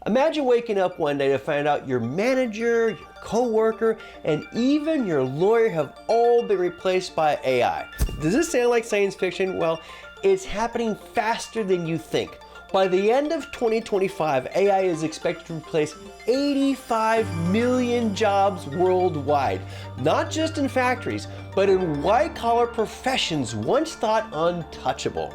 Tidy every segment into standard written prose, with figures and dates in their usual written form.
Imagine waking up one day to find out your manager, your coworker, and even your lawyer have all been replaced by AI. Does this sound like science fiction? Well, it's happening faster than you think. By the end of 2025, AI is expected to replace 85 million jobs worldwide, not just in factories, but in white-collar professions once thought untouchable.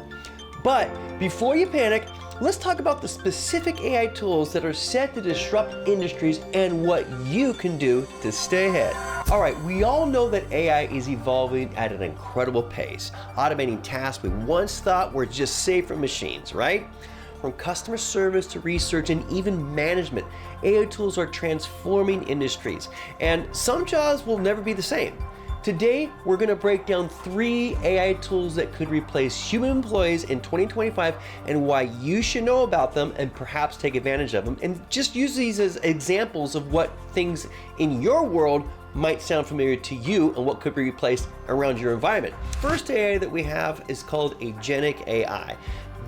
But before you panic, let's talk about the specific AI tools that are set to disrupt industries and what you can do to stay ahead. All right, we all know that AI is evolving at an incredible pace, automating tasks we once thought were just safe for machines, right? From customer service to research and even management, AI tools are transforming industries, and some jobs will never be the same. Today, we're going to break down 3 AI tools that could replace human employees in 2025 and why you should know about them and perhaps take advantage of them, and just use these as examples of what things in your world might sound familiar to you and what could be replaced around your environment. First AI that we have is called Agentic AI.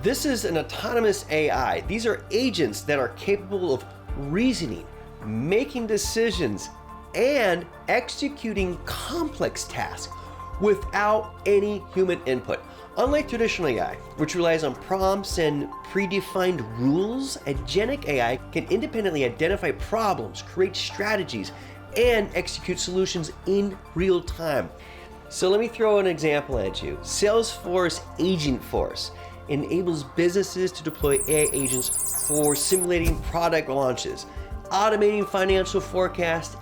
This is an autonomous AI. These are agents that are capable of reasoning, making decisions, and executing complex tasks without any human input. Unlike traditional AI, which relies on prompts and predefined rules, Agentic AI can independently identify problems, create strategies, and execute solutions in real time. So let me throw an example at you. Salesforce Agentforce enables businesses to deploy AI agents for simulating product launches, automating financial forecasts,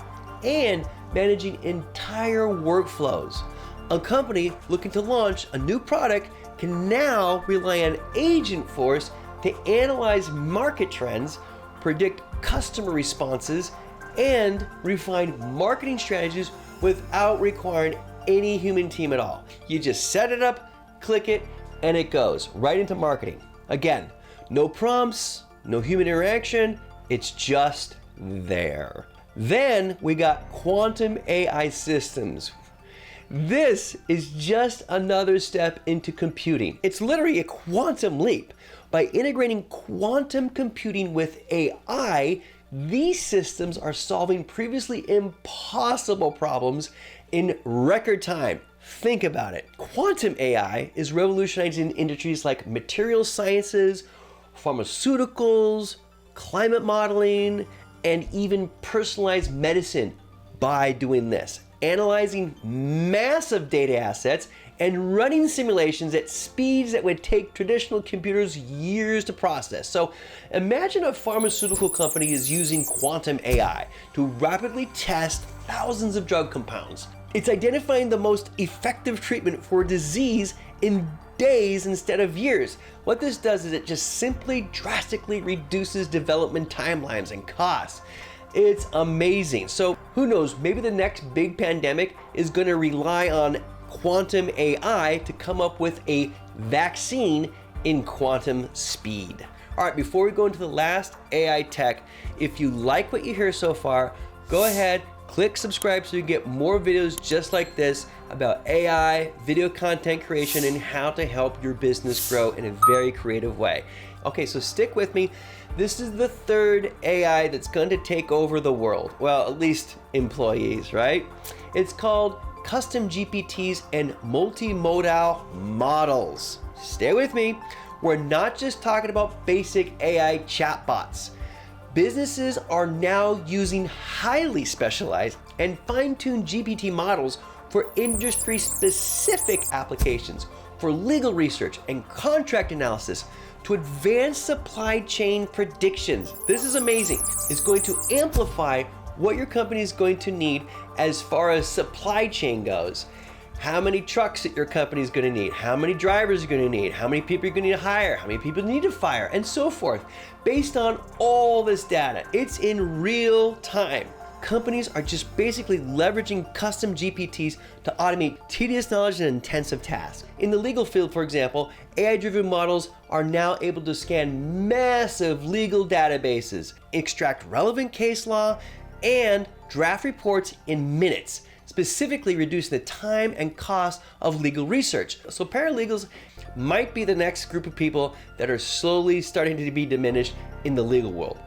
and managing entire workflows. A company looking to launch a new product can now rely on Agentforce to analyze market trends, predict customer responses, and refine marketing strategies without requiring any human team at all. You just set it up, click it, and it goes right into marketing. Again, no prompts, no human interaction, it's just there. Then we got quantum AI systems. This is just another step into computing. It's literally a quantum leap. By integrating quantum computing with AI, these systems are solving previously impossible problems in record time. Think about it. Quantum AI is revolutionizing industries like material sciences, pharmaceuticals, climate modeling, and even personalized medicine by doing this. Analyzing massive data assets and running simulations at speeds that would take traditional computers years to process. So imagine a pharmaceutical company is using quantum AI to rapidly test thousands of drug compounds. It's identifying the most effective treatment for a disease in days instead of years. What this does is it just simply drastically reduces development timelines and costs. It's amazing. So who knows, maybe the next big pandemic is going to rely on quantum AI to come up with a vaccine in quantum speed. All right, before we go into the last AI tech, if you like what you hear so far, go ahead, click subscribe so you get more videos just like this about AI, video content creation, and how to help your business grow in a very creative way. Okay, so stick with me. This is the third AI that's going to take over the world. Well, at least employees, right? It's called Custom GPTs and Multimodal Models. Stay with me. We're not just talking about basic AI chatbots. Businesses are now using highly specialized and fine-tuned GPT models for industry-specific applications, for legal research and contract analysis, to advanced supply chain predictions. This is amazing. It's going to amplify what your company is going to need as far as supply chain goes. How many trucks that your company is going to need, how many drivers you're going to need, how many people you're going to need to hire, how many people you need to fire, and so forth. Based on all this data, it's in real time. Companies are just basically leveraging custom GPTs to automate tedious knowledge and intensive tasks. In the legal field, for example, AI-driven models are now able to scan massive legal databases, extract relevant case law, and draft reports in minutes, specifically reducing the time and cost of legal research. So paralegals might be the next group of people that are slowly starting to be diminished in the legal world.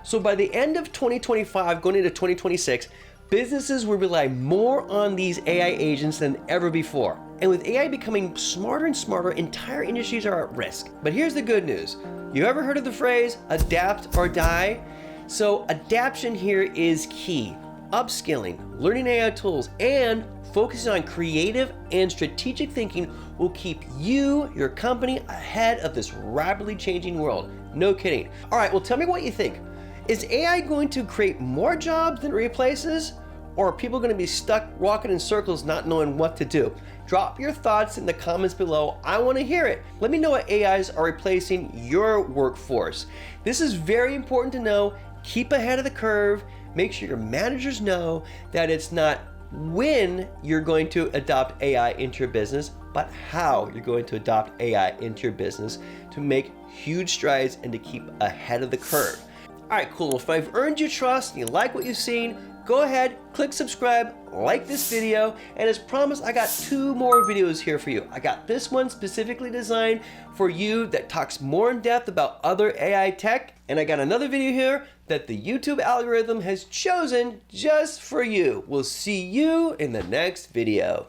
So by the end of 2025, going into 2026, businesses will rely more on these AI agents than ever before. And with AI becoming smarter and smarter, entire industries are at risk. But here's the good news. You ever heard of the phrase, adapt or die? So adaptation here is key. Upskilling, learning AI tools, and focusing on creative and strategic thinking will keep you, your company, ahead of this rapidly changing world. No kidding. All right, well, tell me what you think. Is AI going to create more jobs than it replaces? Or are people going to be stuck walking in circles not knowing what to do? Drop your thoughts in the comments below. I want to hear it. Let me know what AIs are replacing your workforce. This is very important to know. Keep ahead of the curve. Make sure your managers know that it's not when you're going to adopt AI into your business, but how you're going to adopt AI into your business to make huge strides and to keep ahead of the curve. All right, cool. If I've earned your trust and you like what you've seen, go ahead, click subscribe, like this video, and as promised, I got 2 more videos here for you. I got this one specifically designed for you that talks more in depth about other AI tech, and I got another video here that the YouTube algorithm has chosen just for you. We'll see you in the next video.